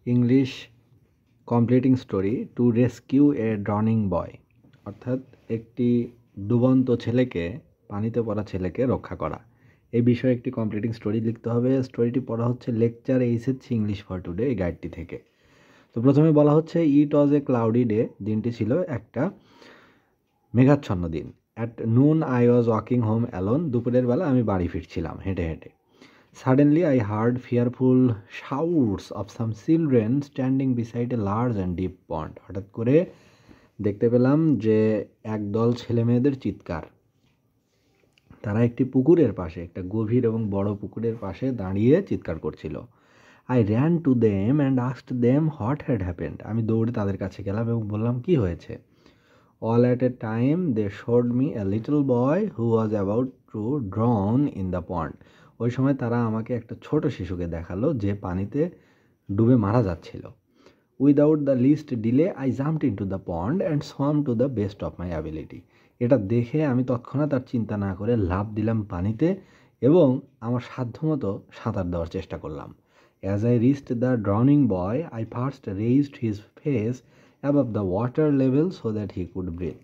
English completing story to rescue a drowning boy, অর্থাৎ একটি ডুবন্ত ছেলেকে, পানিতে পড়া ছেলেকে রক্ষা করা। এই বিষয়ে একটি কমপ্লিটিং স্টোরি লিখতে হবে। স্টোরিটি পড়া হচ্ছে lecture HSC English for today এই গাইডটি থেকে। তো প্রথমে বলা হচ্ছে ইট ওয়াজ এ ক্লাউডি ডে, দিনটি ছিল একটা মেঘাচ্ছন্ন দিন। At noon I was walking home alone, দুপুরের বেলা আমি বাড়ি ফিরছিলাম হেঁটে হেঁটে। Suddenly I heard fearful shouts of some children standing beside a large and deep pond. হঠাৎ করে দেখতে পেলাম যে একদল ছেলেমেয়েদের চিৎকার। তারা একটি পুকুরের পাশে, একটা গভীর এবং বড় পুকুরের পাশে দাঁড়িয়ে চিৎকার করছিল। I ran to them and asked them what had happened. আমি দৌড়ে তাদের কাছে গেলাম এবং বললাম কি হয়েছে। All at a time they showed me a little boy who was about to drown in the pond. ওই সময় তারা আমাকে একটা ছোট শিশুকে দেখালো যে পানিতে ডুবে মারা যাচ্ছিল। Without the least delay I jumped into the pond and swam to the best of my ability. এটা দেখে আমি তৎক্ষণাৎ আর চিন্তা না করে লাফ দিলাম পানিতে এবং আমার সাধ্যমতো সাঁতার দেওয়ার চেষ্টা করলাম। As I reached the drowning boy I first raised his face above the water level so that he could breathe.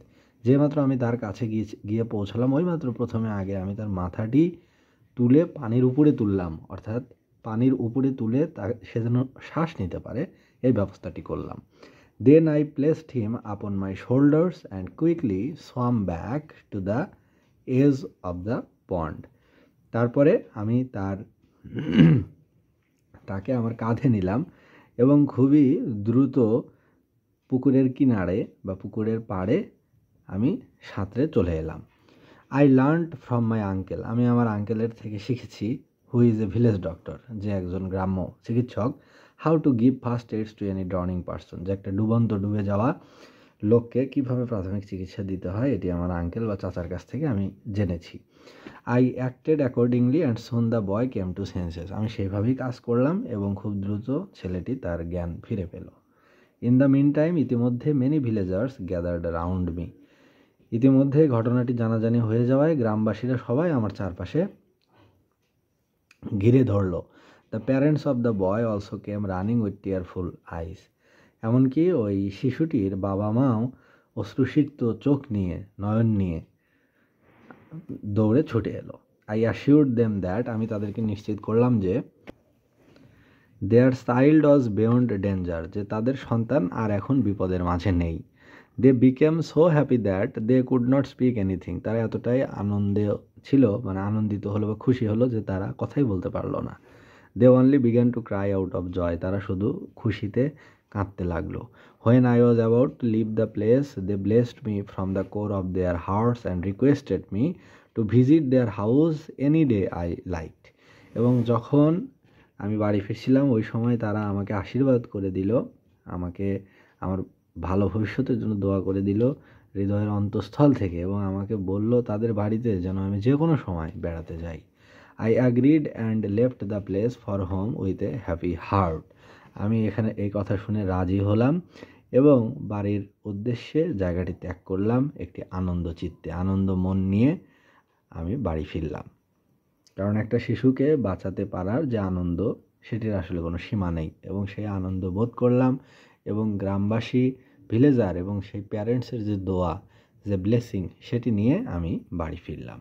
যেমাত্র আমি তার কাছে গিয়ে পৌঁছালাম, ওই মাত্র প্রথমে আমি তার মাথাটি তুলে পানির উপরে তুললাম, অর্থাৎ পানির উপরে তুলে সে যেন শ্বাস নিতে পারে এই ব্যবস্থাটি করলাম। Then I placed him upon my shoulders and quickly swam back to the edge of the pond. তারপরে আমি তাকে আমার কাঁধে নিলাম এবং খুবই দ্রুত পুকুরের কিনারে বা পুকুরের পাড়ে আমি সাঁতরে চলে এলাম। I learned from my uncle, আমি আমার আঙ্কেলের থেকে শিখেছি, who is a village doctor, যে একজন গ্রাম্য চিকিৎসক, how to give first AIDS to any drowning person, যে একটা ডুবে যাওয়া লোককে কীভাবে প্রাথমিক চিকিৎসা দিতে হয় এটি আমার আঙ্কেল বা চাচার কাছ থেকে আমি জেনেছি। I acted accordingly and soon the boy came to senses, আমি সেইভাবেই কাজ করলাম এবং খুব দ্রুত ছেলেটি তার জ্ঞান ফিরে পেল। ইন দ্য মিন টাইম, ইতিমধ্যে many villagers gathered around me, ইতিমধ্যে ঘটনাটি জানাজানি হয়ে যাওয়ায় গ্রামবাসীরা সবাই আমার চারপাশে ঘিরে ধরল। The parents of the boy also came running with tearful eyes, এমনকি ওই শিশুটির বাবা মাও অশ্রুসিক্ত চোখ নিয়ে, নয়ন নিয়ে দৌড়ে ছুটে এলো। আই অ্যাসিউরড দেম দ্যাট, আমি তাদেরকে নিশ্চিত করলাম যে their child was beyond danger, যে তাদের সন্তান আর এখন বিপদের মাঝে নেই। They became so happy that they could not speak anything, তারা এতটাই আনন্দে ছিল, মানে আনন্দিত হলো বা খুশি হলো যে তারা কথাই বলতে পারলো না। They only began to cry out of joy, তারা শুধু খুশিতে কাঁদতে লাগলো। When I was about to leave the place they blessed me from the core of their hearts and requested me to visit their house any day I liked, এবং যখন আমি বাড়ি ফিরছিলাম ওই সময় তারা আমাকে আশীর্বাদ করে দিল, আমাকে আমার ভালো ভবিষ্যতের জন্য দোয়া করে দিল হৃদয়ের অন্তঃস্থল থেকে, এবং আমাকে বলল তাদের বাড়িতে যেন আমি যে কোনো সময় বেড়াতে যাই। I agreed and left the place for home with a happy heart, আমি এখানে এই কথা শুনে রাজি হলাম এবং বাড়ির উদ্দেশ্যে জায়গাটি ত্যাগ করলাম একটি আনন্দ চিত্তে, আনন্দ মন নিয়ে আমি বাড়ি ফিরলাম। কারণ একটা শিশুকে বাঁচাতে পারার যে আনন্দ, সেটির আসলে কোনো সীমা নেই, এবং সেই আনন্দ বোধ করলাম এবং গ্রামবাসী, ভিলেজার এবং সেই প্যারেন্টসের যে দোয়া, যে ব্লেসিং, সেটি নিয়ে আমি বাড়ি ফিরলাম।